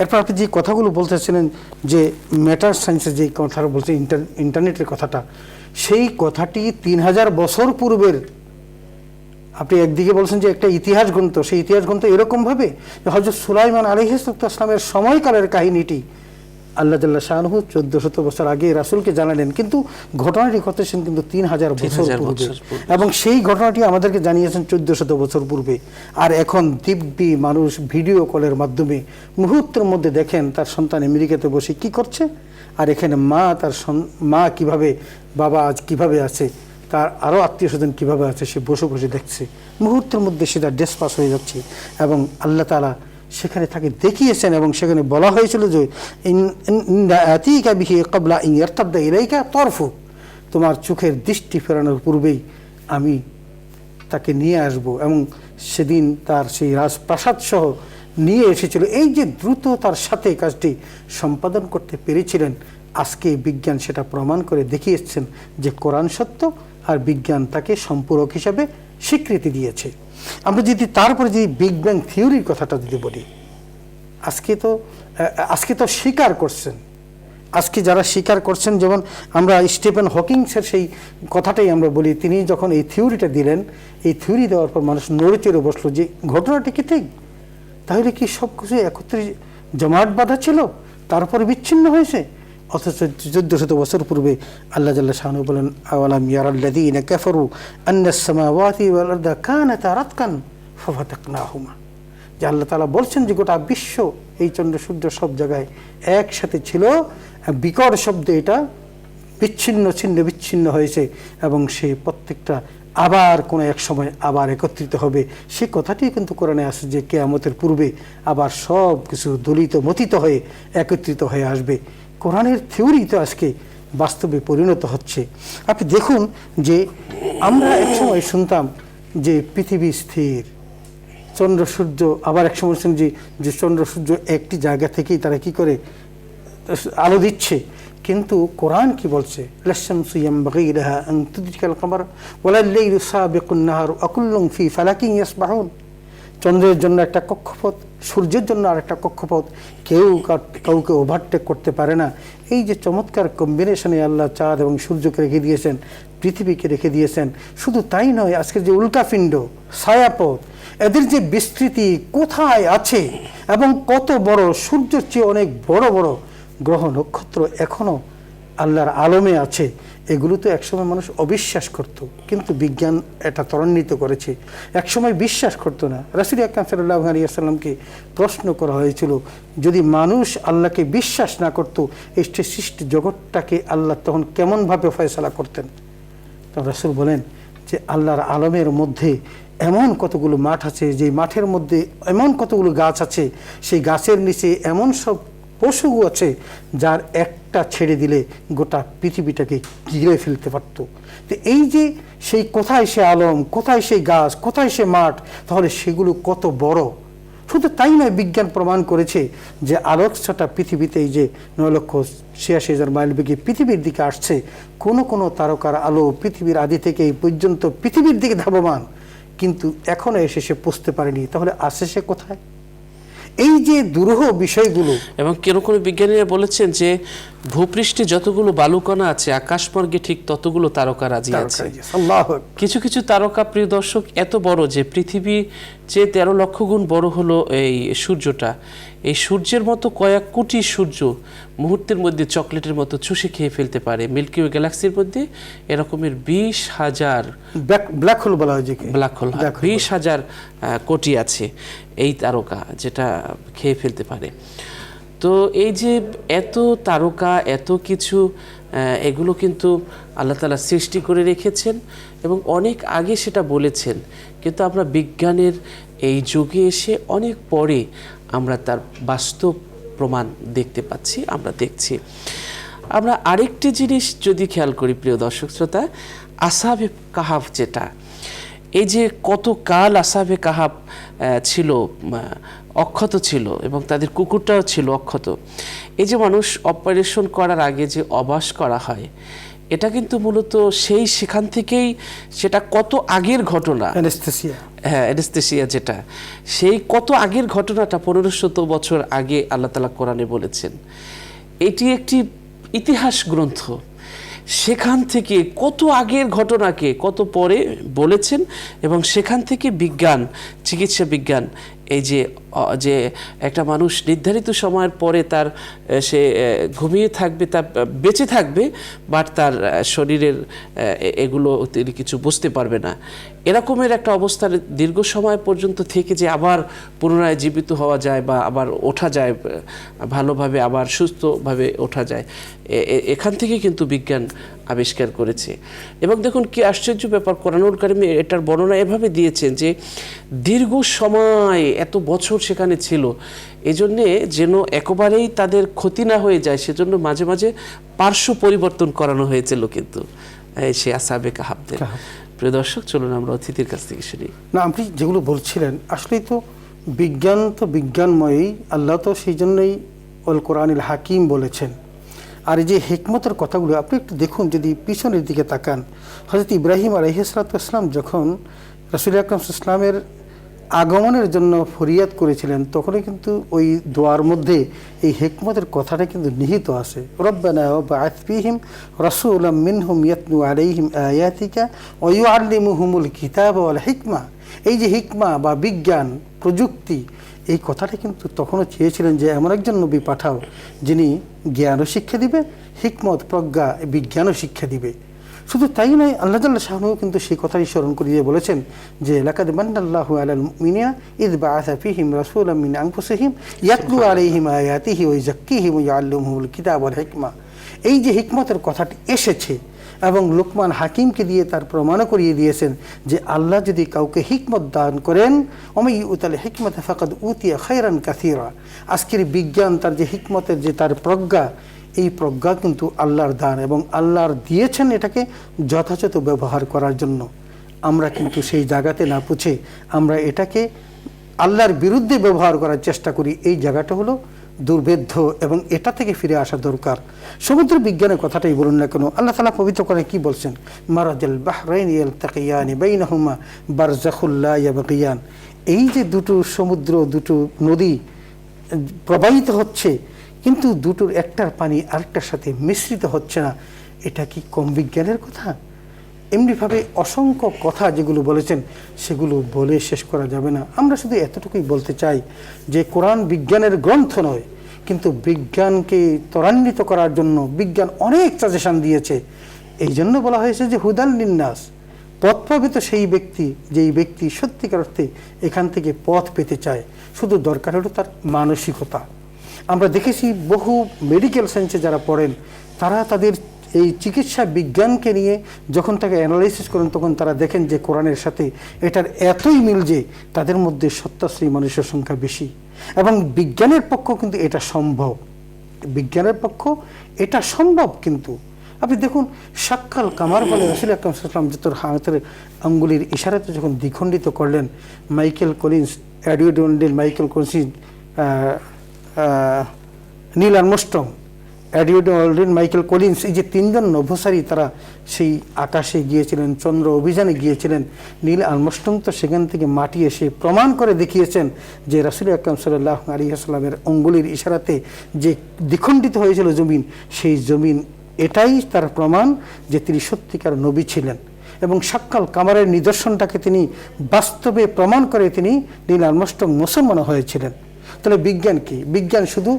এরপর আপনি যে কথাগুলো বলতেছিলেন যে ম্যাটার সায়েন্সের যে কথাটা বলছেন, ইন্টারনেটের কথাটা, সেই কথাটি 3000 বছর পূর্বের। আপনি একদিকে বলছেন যে একটা ইতিহাস গ্রন্থ, সেই ইতিহাস গ্রন্থ এরকমভাবে হযরত সুলাইমান আলাইহিস সালামের সময়কালের কাহিনীটি আল্লাহ জাল্লা শানুহু 1400 বছর আগে রাসূলকে জানালেন, কিন্তু ঘটনাটি ঘটেছেন কিন্তু 3000 বছর পূর্বে, এবং সেই ঘটনাটি আমাদেরকে জানিয়েছেন 1400 বছর পূর্বে। আর এখন দিব্যি মানুষ ভিডিও কলের মাধ্যমে মুহূর্তের মধ্যে দেখেন তার সন্তান আমেরিকাতে বসে কি করছে, আর এখানে মা তার মা কিভাবে, বাবা আজ কিভাবে আছে, তার আরও আত্মীয় স্বজন কীভাবে আছে, সে বসে বসে দেখছে। মুহূর্তের মধ্যে সেটা ডেসপাস হয়ে যাচ্ছে, এবং আল্লাহ তাআলা সেখানে তাকে দেখিয়েছেন। এবং সেখানে বলা হয়েছিল যে আতিকা বিহি ক্বাবলা আন ইয়ারতাদ্দা ইলাইকা তরফু, তোমার চোখের দৃষ্টি ফেরানোর পূর্বেই আমি তাকে নিয়ে আসব। এবং সেদিন তার সেই রাজপ্রাসাদ সহ নিয়ে এসেছিল। এই যে দ্রুত তার সাথে কাজটি সম্পাদন করতে পেরেছিলেন, আজকে বিজ্ঞান সেটা প্রমাণ করে দেখিয়েছেন যে কোরআন সত্য, আর বিজ্ঞান তাকে সম্পূরক হিসাবে স্বীকৃতি দিয়েছে। আমরা যদি তারপরে যদি বিগ ব্যাং থিওরির কথাটা যদি বলি, আজকে তো স্বীকার করছেন, আজকে যারা স্বীকার করছেন, যেমন আমরা স্টিফেন হকিংসের সেই কথাটাই আমরা বলি, তিনি যখন এই থিওরিটা দিলেন, এই থিওরি দেওয়ার পর মানুষ নড়ে চড়ে বসলো যে ঘটনাটি কি ঠিক, তাহলে কি সব কিছু একত্রে জমাট বাঁধা ছিল, তারপরে বিচ্ছিন্ন হয়েছে? অথচ 1400 বছর পূর্বে আল্লাহ জাল্লা শানুহু বলেন আওয়ালাম ইয়ারাল্লাযীনা কাফারু আন্নাস সামাওয়াতি ওয়াল আরদা কানাতা রাতকান ফাফাতাকনাহুমা। যে আল্লাহ তাআলা বলছেন যে গোটা বিশ্ব, এই চন্দ্র সূর্য সব জায়গায় একসাথে ছিল, বিকট শব্দে এটা বিচ্ছিন্ন হয়েছে, এবং সে প্রত্যেকটা আবার কোনো এক সময় আবার একত্রিত হবে। সে কথাটি কিন্তু কোরআনে আসে যে কিয়ামতের পূর্বে আবার সব কিছু দলিত মতিত হয়ে একত্রিত হয়ে আসবে। কোরআনের থিওরি তো আজকে বাস্তবে পরিণত হচ্ছে। আপনি দেখুন যে আমরা একসময় শুনতাম যে পৃথিবী স্থির, চন্দ্র সূর্য, আবার একসময় শুনছি যে চন্দ্র সূর্য একটি জায়গা থেকেই তারা কি করে আলো দিচ্ছে, কিন্তু কোরআন কি বলছে, লাশ-শামসু ইয়ানবাগী লাহা আন তুদরিকাল কামার ওয়ালা আল-লাইলু সাবিকুন নাহার ওয়া কুল্লুন ফি ফালাকিন ইয়াসবাহুন। চন্দ্রের জন্য একটা কক্ষপথ, সূর্যের জন্য আর একটা কক্ষপথ, কেউ কাউকে ওভারটেক করতে পারে না। এই যে চমৎকার কম্বিনেশনে আল্লাহ চাঁদ এবং সূর্যকে রেখে দিয়েছেন, পৃথিবীকে রেখে দিয়েছেন। শুধু তাই নয়, আজকের যে উল্কাপিণ্ড, ছায়াপথ, এদের যে বিস্তৃতি কোথায় আছে এবং কত বড়, সূর্যের চেয়ে অনেক বড় বড় গ্রহ নক্ষত্র এখনও আল্লাহর আলমে আছে, এগুলো তো একসময় মানুষ অবিশ্বাস করত, কিন্তু বিজ্ঞান এটা ত্বরান্বিত করেছে। একসময় বিশ্বাস করতো না। রাসূল আকরাম সাল্লাল্লাহু আলাইহি ওয়াসাল্লামকে প্রশ্ন করা হয়েছিল, যদি মানুষ আল্লাহকে বিশ্বাস না করত, এই সৃষ্টি জগৎটাকে আল্লাহ তখন কেমনভাবে ফয়সালা করতেন? তখন রাসূল বলেন যে আল্লাহর আলমের মধ্যে এমন কতগুলো মাঠ আছে, যে মাঠের মধ্যে এমন কতগুলো গাছ আছে, সেই গাছের নিচে এমন সব পশু আছে যার একটা ছেড়ে দিলে গোটা পৃথিবীটাকে ঘিরে ফেলতে পারত। তো এই যে সেই কোথায় সে আলম, কোথায় সেই গাছ, কোথায় সে মাঠ, তাহলে সেগুলো কত বড়। শুধু তাই নয়, বিজ্ঞান প্রমাণ করেছে যে আলোকছটা পৃথিবীতে এই যে 9,86,000 মাইল বেগে পৃথিবীর দিকে আসছে, কোনো তারকার আলো পৃথিবীর আদি থেকে এই পর্যন্ত পৃথিবীর দিকে ধাবমান, কিন্তু এখনো এসে সে পৌঁছতে পারেনি। তাহলে আসে সে কোথায়? এই যে দুরূহ বিষয়গুলো। এবং কোনো বিজ্ঞানীরা বলেছেন যে ভূপৃষ্ঠে যতগুলো বালুকণা আছে, আকাশমার্গে ঠিক ততগুলো তারকা রাজি আছে। কিছু কিছু তারকা, প্রিয় দর্শক, এত বড় যে পৃথিবী যে 13 লক্ষ গুণ বড় হলো এই সূর্যটা, এই সূর্যের মতো কয়েক কোটি সূর্য মুহূর্তের মধ্যে চকলেটের মতো চুষে খেয়ে ফেলতে পারে। মিল্কি ওয়ে গ্যালাক্সির মধ্যে এরকমের 20,000 ব্ল্যাক হোল বলা হয়, 20,000 কোটি আছে এই তারকা, যেটা খেয়ে ফেলতে পারে। তো এই যে এত তারকা, এত কিছু, এগুলো কিন্তু আল্লাহ তাআলা সৃষ্টি করে রেখেছেন এবং অনেক আগে সেটা বলেছেন, কিন্তু আমরা বিজ্ঞানের এই যুগে এসে অনেক পরে আমরা তার বাস্তব প্রমাণ দেখতে পাচ্ছি, আমরা দেখছি। আমরা আরেকটি জিনিস যদি খেয়াল করি, প্রিয় দর্শক শ্রোতা, আসহাবে কাহাফ, যেটা এই যে কত কাল আসহাবে কাহাফ ছিল, অক্ষত ছিল, এবং তাদের কুকুরটাও ছিল অক্ষত। এই যে মানুষ অপারেশন করার আগে যে অবাস করা হয়, এটা কিন্তু মূলত সেখান থেকেই, সেটা কত আগের ঘটনা, হ্যাঁ, অ্যানেস্থেসিয়া, যেটা সেই কত আগের ঘটনাটা 1500 বছর আগে আল্লাহ তাআলা কোরআনে বলেছেন। এটি একটি ইতিহাস গ্রন্থ, সেখান থেকে কত আগের ঘটনাকে কত পরে বলেছেন, এবং সেখান থেকে বিজ্ঞান, চিকিৎসা বিজ্ঞান, এই যে একটা মানুষ নির্ধারিত সময়ের পরে তার সে ঘুমিয়ে থাকবে, তার বেঁচে থাকবে, বাট তার শরীরের এগুলো তিনি কিছু বুঝতে পারবে না, এরকমের একটা অবস্থার দীর্ঘ সময় পর্যন্ত থেকে যে আবার পুনরায় জীবিত হওয়া যায় বা আবার ওঠা যায় ভালোভাবে, আবার সুস্থভাবে ওঠা যায়, এখান থেকে কিন্তু বিজ্ঞান আবিষ্কার করেছে। এবং দেখুন কি আশ্চর্য ব্যাপার, কোরআনুল কারীমে এটার বর্ণনা এভাবে দিয়েছেন যে দীর্ঘ সময়, এত বছর সেখানে ছিল, এজন্যে যেন একেবারেই তাদের ক্ষতি না হয়ে যায়, সেজন্য মাঝে মাঝে পার্শ্ব পরিবর্তন করানো হয়েছিল কিন্তু সে আসহাবে কাহাফদের। প্রিয় দর্শক, চলুন আমরা অতিথির কাছ থেকে শুনি। না, আপনি যেগুলো বলছিলেন আসলেই তো বিজ্ঞান তো বিজ্ঞানময়ী, আল্লাহ তো সেই জন্যই অল কোরআনিল হাকিম বলেছেন। আর এই যে হিকমতের কথাগুলো আপনি একটু দেখুন, যদি পিছনের দিকে তাকান, হযরত ইব্রাহিম আলাইহিস সালাম যখন রাসূল আকরাম সাল্লাল্লাহু আলাইহি ওয়াসাল্লামের আগমনের জন্য ফরিয়াদ করেছিলেন, তখনই কিন্তু ওই দোয়ার মধ্যে এই হিকমতের কথাটা কিন্তু নিহিত আছে। রব্বানা ওয়াবআথ ফীহিম রাসূলাম মিনহুম ইয়াতলু আলাইহিম আয়াতিকা ওয়া ইউআল্লিমুহুমুল কিতাবা ওয়াল হিকমা। এই যে হিকমা বা বিজ্ঞান, প্রযুক্তি, এই কথাটা কিন্তু তখনও চেয়েছিলেন যে এমন একজন নবী পাঠাও যিনি জ্ঞানও শিক্ষা দিবে, হিকমত, প্রজ্ঞা, বিজ্ঞানও শিক্ষা দিবে। শুধু তাই নয়, আল্লাহ জাল্লা শাহনুও কিন্তু সেই কথাই স্মরণ করিয়ে বলেছেন যে লাকাদ মান্নাল্লাহু আলাল মুমিনিনা ইয বাআসা ফীহিম রাসূলাম মিন আনফুসিহিম ইয়াতলু আলাইহিম আয়াতিহি ওয়া ইউযাক্কিহিম ওয়া ইউআল্লিমুহুমুল কিতাবা ওয়াল হিকমা। এই যে হিকমতের কথাটি এসেছে, এবং লুকমান হাকিমকে দিয়ে তার প্রমাণ করিয়ে দিয়েছেন যে আল্লাহ যদি কাউকে হিকমত দান করেন, ওমাই ইউতাল হিকমত ফাকাদ উতিয়া খায়রান কাসীরা। আজকের বিজ্ঞান, তার যে হিকমতের যে তার প্রজ্ঞা, এই প্রজ্ঞা কিন্তু আল্লাহর দান, এবং আল্লাহর দিয়েছেন এটাকে যথাযথ ব্যবহার করার জন্য। আমরা কিন্তু সেই জায়গাতে না পৌঁছে আমরা এটাকে আল্লাহর বিরুদ্ধে ব্যবহার করার চেষ্টা করি। এই জায়গাটা হলো দুর্ভেদ্য এবং এটা থেকে ফিরে আসা দরকার। সমুদ্র বিজ্ঞানের কথাটাই বলুন না কেন, আল্লাহ তাআলা পবিত্র কোরআনে কি বলছেন? মারাজাল বাহরাইনি ইয়ালতাকিয়ানি বাইনাহুমা বারযাখুল লা ইয়াবগিয়ান। এই যে দুটো সমুদ্র, দুটো নদী প্রবাহিত হচ্ছে, কিন্তু দুটোর একটার পানি আরেকটার সাথে মিশ্রিত হচ্ছে না, এটা কি কম বিজ্ঞানের কথা? এমনিভাবে অসংখ্য কথা যেগুলো বলেছেন সেগুলো বলে শেষ করা যাবে না। আমরা শুধু এতটুকুই বলতে চাই যে কোরআন বিজ্ঞানের গ্রন্থ নয়, কিন্তু বিজ্ঞানকে ত্বরান্বিত করার জন্য বিজ্ঞান অনেক সাজেশন দিয়েছে। এই জন্য বলা হয়েছে যে হুদাল লিন্নাস, পথ পাবে তো সেই ব্যক্তি যেই ব্যক্তি সত্যিকার অর্থে এখান থেকে পথ পেতে চায়। শুধু দরকার হলো তার মানসিকতা। আমরা দেখেছি বহু মেডিকেল সায়েন্সে যারা পড়েন তারা তাদের এই চিকিৎসা বিজ্ঞানকে নিয়ে যখন তাকে অ্যানালাইসিস করেন তখন তারা দেখেন যে কোরআনের সাথে এটার এতই মিল যে তাদের মধ্যে সত্যাশ্রয়ী মানুষের সংখ্যা বেশি। এবং বিজ্ঞানের পক্ষ কিন্তু এটা সম্ভব, বিজ্ঞানের পক্ষ এটা সম্ভব। কিন্তু আপনি দেখুন শাক্কাল কামার বলে রাসূল আকরাম সাল্লাল্লাহু আলাইহি ওয়াসাল্লাম যে তোর হাতের আঙ্গুলির ইশারাতে যখন দ্বিখণ্ডিত করলেন, Michael Collins, Edward Wendell, Michael Collins, Neil Armstrong, Edward Wendell, Michael Collins, এই যে তিনজন নভোচারী তারা সেই আকাশে গিয়েছিলেন, চন্দ্র অভিযানে গিয়েছিলেন। নীল আর্মস্ট্রং তো সেখান থেকে মাটি এসে প্রমাণ করে দেখিয়েছেন যে রাসূল আকরাম সাল্লাল্লাহু আলাইহি ওয়াসাল্লামের আঙ্গুলির ইশারাতে যে দ্বিখণ্ডিত হয়েছিল জমিন, সেই জমিন এটাই তার প্রমাণ যে তিনি সত্যিকার নবী ছিলেন। এবং শাক্কাল কামারের নিদর্শনটাকে তিনি বাস্তবে প্রমাণ করে তিনি নীল আর্মস্ট্রং মুসলমান হয়েছিলেন। তাহলে বিজ্ঞান কি? বিজ্ঞান শুধু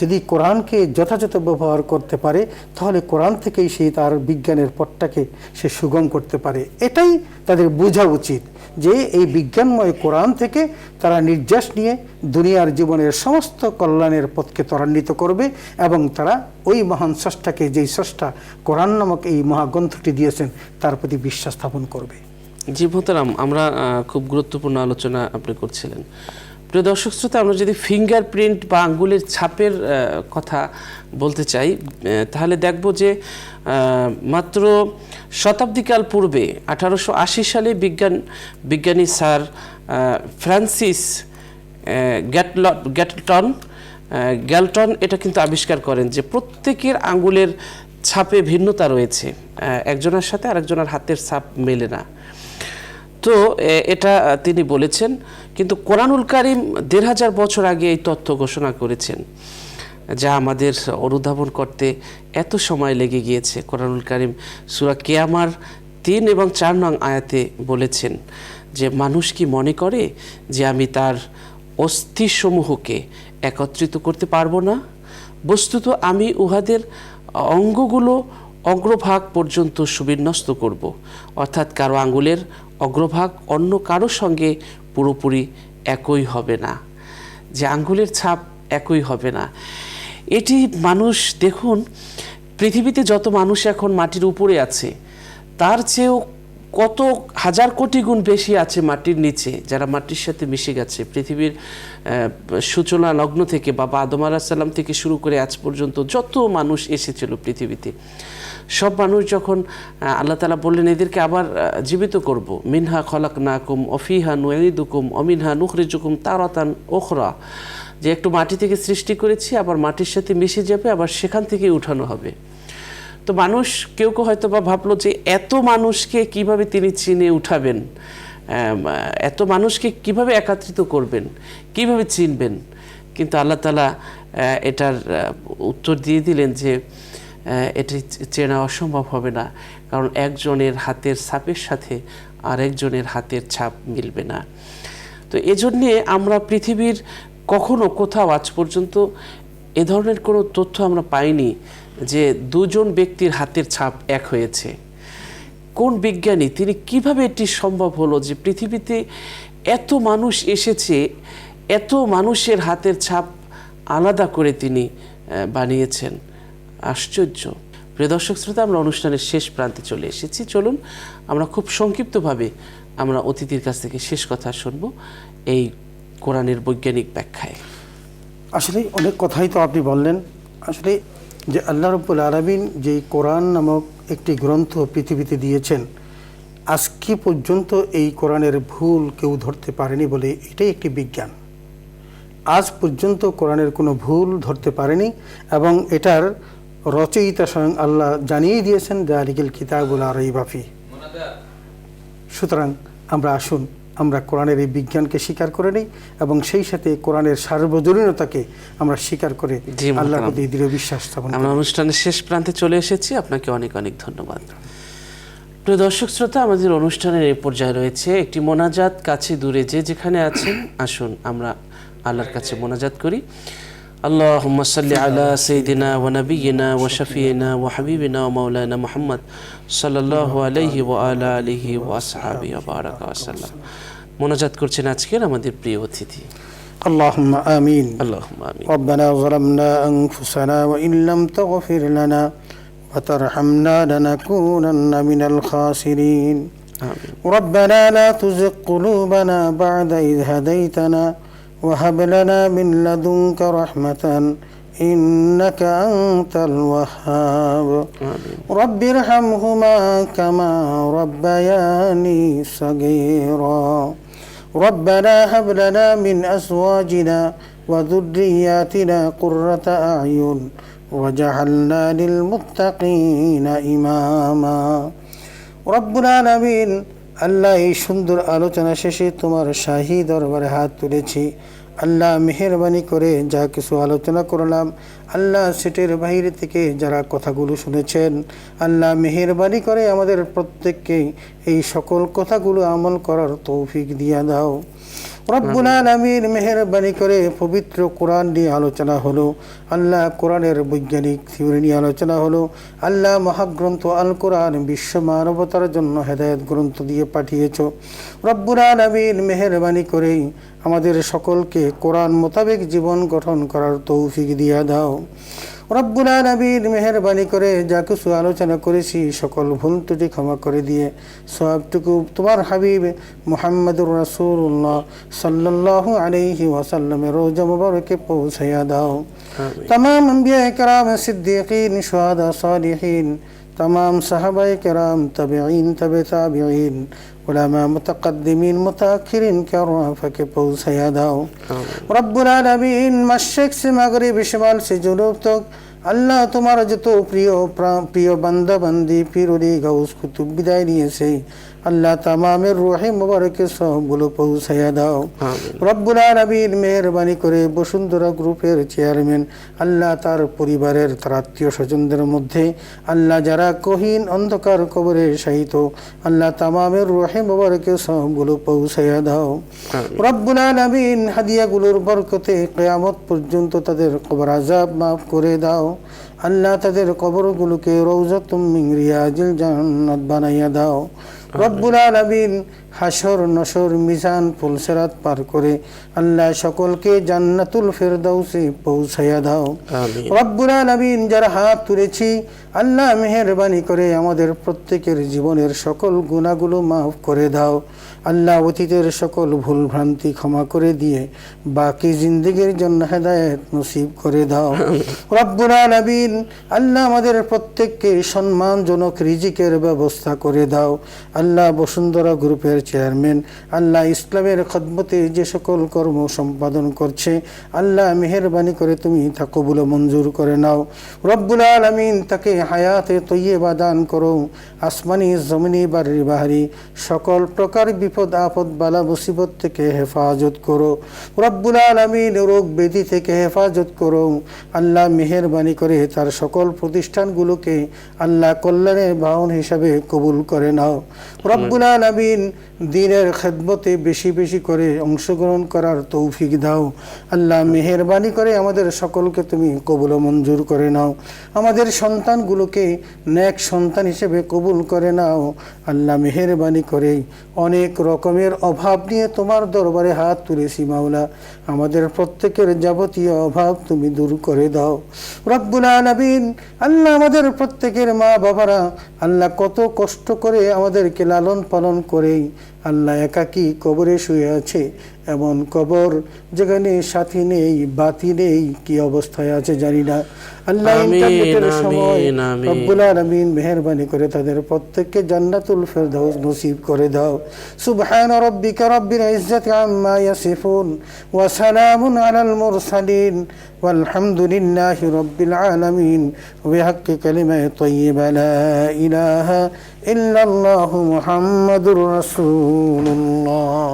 যদি কোরআনকে যথাযথ ব্যবহার করতে পারে তাহলে কোরআন থেকেই সেই তার বিজ্ঞানের পথটাকে সে সুগম করতে পারে। এটাই তাদের বোঝা উচিত যে এই বিজ্ঞানময় কোরআন থেকে তারা নির্যাস নিয়ে দুনিয়ার জীবনের সমস্ত কল্যাণের পথকে ত্বরান্বিত করবে এবং তারা ওই মহান স্রষ্টাকে, যেই স্রষ্টা কোরআন নামক এই মহাগ্রন্থটি দিয়েছেন, তার প্রতি বিশ্বাস স্থাপন করবে। জি মোহতারাম, আমরা খুব গুরুত্বপূর্ণ আলোচনা আপনি করছিলেন। প্রিয় দর্শক শ্রোতা, আমরা যদি ফিঙ্গারপ্রিন্ট বা আঙ্গুলের ছাপের কথা বলতে চাই তাহলে দেখব যে মাত্র শতাব্দীকাল পূর্বে 1880 সালে বিজ্ঞানী স্যার ফ্রান্সিস গ্যালটন এটা কিন্তু আবিষ্কার করেন যে প্রত্যেকের আঙ্গুলের ছাপে ভিন্নতা রয়েছে, একজনের সাথে আরেকজনের হাতের ছাপ মেলে না। তো এটা তিনি বলেছেন, কিন্তু কোরআনুল কারীম 1500 বছর আগে এই তথ্য ঘোষণা করেছেন, যা আমাদের অনুধাবন করতে এত সময় লেগে গিয়েছে। কোরআনুল কারীম সূরা কিয়ামার 3 এবং 4 নং আয়াতে বলেছেন যে মানুষ কি মনে করে যে আমি তার অস্থিসমূহকে একত্রিত করতে পারবো না? বস্তুত আমি উহাদের অঙ্গগুলো অগ্রভাগ পর্যন্ত সুবিন্যস্ত করব, অর্থাৎ কারো আঙ্গুলের অগ্রভাগ অন্য কারো সঙ্গে পুরোপুরি একই হবে না, যে আঙ্গুলের ছাপ একই হবে না। এটি মানুষ, দেখুন পৃথিবীতে যত মানুষ এখন মাটির উপরে আছে তার চেয়েও কত হাজার কোটি গুণ বেশি আছে মাটির নিচে, যারা মাটির সাথে মিশে গেছে। পৃথিবীর সূচনা লগ্ন থেকে বাবা আদম আলাইহিস সালাম থেকে শুরু করে আজ পর্যন্ত যত মানুষ এসেছিল পৃথিবীতে, সব মানুষ যখন আল্লাহ তাআলা বললেন এদেরকে আবার জীবিত করব, মিনহা খলাকনাকুম অফিহা নুঈদুকুম অমিনহা নুখরিজুকুম তারাতান উখরা, যে একটু মাটি থেকে সৃষ্টি করেছি, আবার মাটির সাথে মিশে যাবে, আবার সেখান থেকে উঠানো হবে। তো মানুষ কেউ কেউ হয়তো বা ভাবলো যে এত মানুষকে কিভাবে তিনি চিনে উঠাবেন, এত মানুষকে কিভাবে একত্রিত করবেন, কিভাবে চিনবেন। কিন্তু আল্লাহ তাআলা এটার উত্তর দিয়ে দিলেন যে এটি চেনা অসম্ভব হবে না, কারণ একজনের হাতের ছাপের সাথে আরেকজনের হাতের ছাপ মিলবে না। তো এজন্যে আমরা পৃথিবীর কখনো কোথাও আজ পর্যন্ত এ ধরনের কোনো তথ্য আমরা পাইনি যে দুজন ব্যক্তির হাতের ছাপ এক হয়েছে। কোন বিজ্ঞানী, তিনি কিভাবে এটি সম্ভব হলো যে পৃথিবীতে এত মানুষ এসেছে, এত মানুষের হাতের ছাপ আলাদা করে তিনি বানিয়েছেন? আশ্চর্য। প্রিয় দর্শক শ্রোতা, আমরা অনুষ্ঠানের শেষ প্রান্তে চলে এসেছি। চলুন আমরা খুব সংক্ষিপ্তভাবে আমরা অতিথির কাছ থেকে শেষ কথা শুনবো এই কোরআনের বৈজ্ঞানিক ব্যাখ্যায়। আসলে অনেক কথাই তো আপনি বললেন। আসলে যে আল্লাহ রাব্বুল আলামিন যে কোরআন নামক একটি গ্রন্থ পৃথিবীতে দিয়েছেন, আজকে পর্যন্ত এই কোরআনের ভুল কেউ ধরতে পারেনি বলে এটাই একটি বিজ্ঞান। আজ পর্যন্ত কোরআনের কোনো ভুল ধরতে পারেনি এবং এটার রচয়িতা স্বয়ং আল্লাহ জানিয়ে দিয়েছেন যালিকাল কিতাবুল লা রাইবা ফিহি। সুতরাং আসুন আমরা কোরআনের এই বিজ্ঞানকে স্বীকার করে নিই এবং সেই সাথে কোরআনের সার্বজনীনতাকে আমরা স্বীকার করে আল্লাহর প্রতি দৃঢ় বিশ্বাস স্থাপন করি। আমরা অনুষ্ঠানের শেষ প্রান্তে চলে এসেছি, আপনাকে অনেক অনেক ধন্যবাদ। প্রিয় দর্শক শ্রোতা, আমাদের অনুষ্ঠানের এই পর্যায়ে রয়েছে একটি মোনাজাত। কাছে দূরে যে যেখানে আছেন, আসুন আমরা আল্লাহর কাছে মোনাজাত করি। আল্লাহুম্মা সাল্লি আলা সাইয়্যিদিনা ওয়া নাবিয়িনা ওয়া শাফিয়িনা ওয়া হাবিবিনা ওয়া মাওলানা মুহাম্মদ সাল্লাল্লাহু আলাইহি ওয়া আলা আলিহি ওয়া আসহাবিহি ওয়া বারাকা ওয়া সাল্লাম। মোনাজাত করছেন আজকের আমাদের প্রিয় অতিথি। আল্লাহুম্মা আমিন। আল্লাহুম্মা আমিন। রব্বানা যালামনা আনফুসানা ওয়া ইল্লাম তাগফির লানা ওয়া তারহামনা লানাকুনান্না মিনাল খাসিরিন। আমিন। রব্বানা লা তুযিগ কুলুবানা বা'দা ইয হাদাইতানা وهب لنا من لدنك رحمة إنك أنت الوهاب رب ارحمهما كما ربياني صغيرا ربنا هب لنا من أزواجنا وذرياتنا قرة أعين واجعلنا للمتقين إماما رب العالمين। আল্লাহ, এই সুন্দর আলোচনা শেষে তোমার শাহী দরবারে হাত তুলেছি। আল্লাহ, মেহেরবানি করে যা কিছু আলোচনা করলাম, আল্লাহ সেটের বাইরে থেকে যারা কথাগুলো শুনেছেন, আল্লাহ মেহেরবানি করে আমাদের প্রত্যেককে এই সকল কথাগুলো আমল করার তৌফিক দিয়া দাও। রব্বুল আলামিন, মেহেরবানি করে পবিত্র কোরআন নিয়ে আলোচনা হলো, আল্লাহ কোরআনের বৈজ্ঞানিক থিওরি নিয়ে আলোচনা হলো। আল্লাহ মহাগ্রন্থ আল কোরআন বিশ্ব মানবতার জন্য হেদায়েত গ্রন্থ দিয়ে পাঠিয়েছ। রব্বুল আলামিন, মেহেরবানি করে আমাদের সকলকে কোরআন মোতাবেক জীবন গঠন করার তৌফিক দিয়া দাও। রব্বুল আলামিন, মেহেরবানি করে যা কিছু আলোচনা করেছি সকল ভুল ত্রুটি ক্ষমা করে দিয়ে সবটুকু তোমার হাবিব মুহাম্মদুর রাসূলুল্লাহ সাল্লাল্লাহু আলাইহি ওয়াসাল্লামের রওজা মুবারকে পৌঁছায়া দাও। तमाम अंबिया कराम सिद्दीकीन शुहदा सालिहीन तमाम सहाबाए कराम तबईन तबे ताबईन उलमा मुतक़द्दिमीन मुताखिरीन के अरवाफ़ के पहुँचाया दाओ। रब्बुल आलमीन, मशरिक़ से मगरिब शिमाल से जुनूब तक अल्लाह तुम्हारा जो तो प्रिय बंदा बंदी पीरुली गौस कुतुब बिदाय लिए से अल्लाह तमाम रूहे मुबारक सबগুলো পৌঁছায়া দাও। রব্বুল আলামিন, মেহেরবানি করে বসুন্ধরা গ্রুপের চেয়ারম্যান আল্লাহ তার পরিবারের তার আত্মীয় স্বজনদের মধ্যে আল্লাহ যারা কহিন অন্ধকার কবরে শায়িত, আল্লাহ তামামের রূহে মুবারক সবগুলো পৌঁছায়া দাও। রব্বুল আলামিন, হাদিয়াগুলোর বরকতে কিয়ামত পর্যন্ত তাদের কবর আযাব মাফ করে দাও। আল্লাহ তাদের কবরগুলোকে রওজাতুম মিন রিয়াজিল জান্নাত বানাইয়া দাও। রব্বুল আলামিন, হাসর নসর মিজান ফুলসিরাত পার করে আল্লাহ সকলকে জান্নাতুল ফেরদাউসে পৌঁছায়া দাও। রব্বুল আলামিন, যারা হাত তুলেছি আল্লাহ মেহেরবানি করে আমাদের প্রত্যেকের জীবনের সকল গুনাহগুলো মাফ করে দাও। আল্লাহ অতীতের সকল ভুল ভ্রান্তি ক্ষমা করে দিয়ে বাকি জিন্দেগির জন্য হেদায়েত নসিব করে দাও। রব্বুল আলামিন, আল্লাহ আমাদের প্রত্যেককে সম্মানজনক রিজিকের ব্যবস্থা করে দাও। আল্লাহ বসুন্ধরা গ্রুপের চেয়ারম্যান আল্লাহ ইসলামের খিদমতে যে সকল কর্ম সম্পাদন করছে আল্লাহ মেহেরবানি করে তুমি তা কবুল মঞ্জুর করে নাও। রব্বুল আলামিন, তাকে হায়াতে তৈয়বা দান করো। আসমানি জমিনি বাড়ি বাহারি সকল প্রকার বিপদ আপদ বালা মুসিবত থেকে হেফাজত করো। রব্বুল আলামিন, রোগ ব্যাধি থেকে হেফাজত করো। আল্লাহ মেহেরবানি করে তার সকল প্রতিষ্ঠানগুলোকে আল্লাহ কল্যাণের বাহন হিসাবে কবুল করে নাও। রব্বুল আলামিন, দ্বীনের খিদমতে বেশি বেশি করে অংশগ্রহণ করার তৌফিক দাও। আল্লাহ মেহেরবানি করে আমাদের সকলকে তুমি কবুল মঞ্জুর করে নাও। আমাদের সন্তানগুলোকে নেক সন্তান হিসেবে কবুল করে নাও। আল্লাহ মেহেরবানি করে অনেক রকমের অভাব নিয়ে তোমার দরবারে হাত তুলেছি মাওলা, আমাদের প্রত্যেকের যাবতীয় অভাব তুমি দূর করে দাও। রব্বুল আলামিন, আল্লাহ আমাদের প্রত্যেকের মা বাবারা আল্লাহ কত কষ্ট করে আমাদেরকে লালন পালন করে আল্লাহ একাকী কবরে শুয়ে আছে, এমন কবর যেখানে সাথী নেই, বাতি নেই, কি অবস্থায় আছে জানি না। আল্লাহ আমিন, ইন্টারনেটের সময় আমিন, আমিন। রব্বুল আলামিন মেহেরবানি করে তাদের প্রত্যেককে জান্নাতুল ফেরদাউস নসিব করে দাও। সুবহান রাব্বিকা রাব্বিল ইজ্জাতি আম্মা ইয়াসিফুন ওয়া সালামুন আলাল মুরসালিন ওয়ালহামদুলিল্লাহি রাব্বিল আলামিন বিহাক্কি কালিমায়ে তাইয়্যিবা লা ইলাহা ইল্লাল্লাহু মুহাম্মাদুর রাসূলুল্লাহ।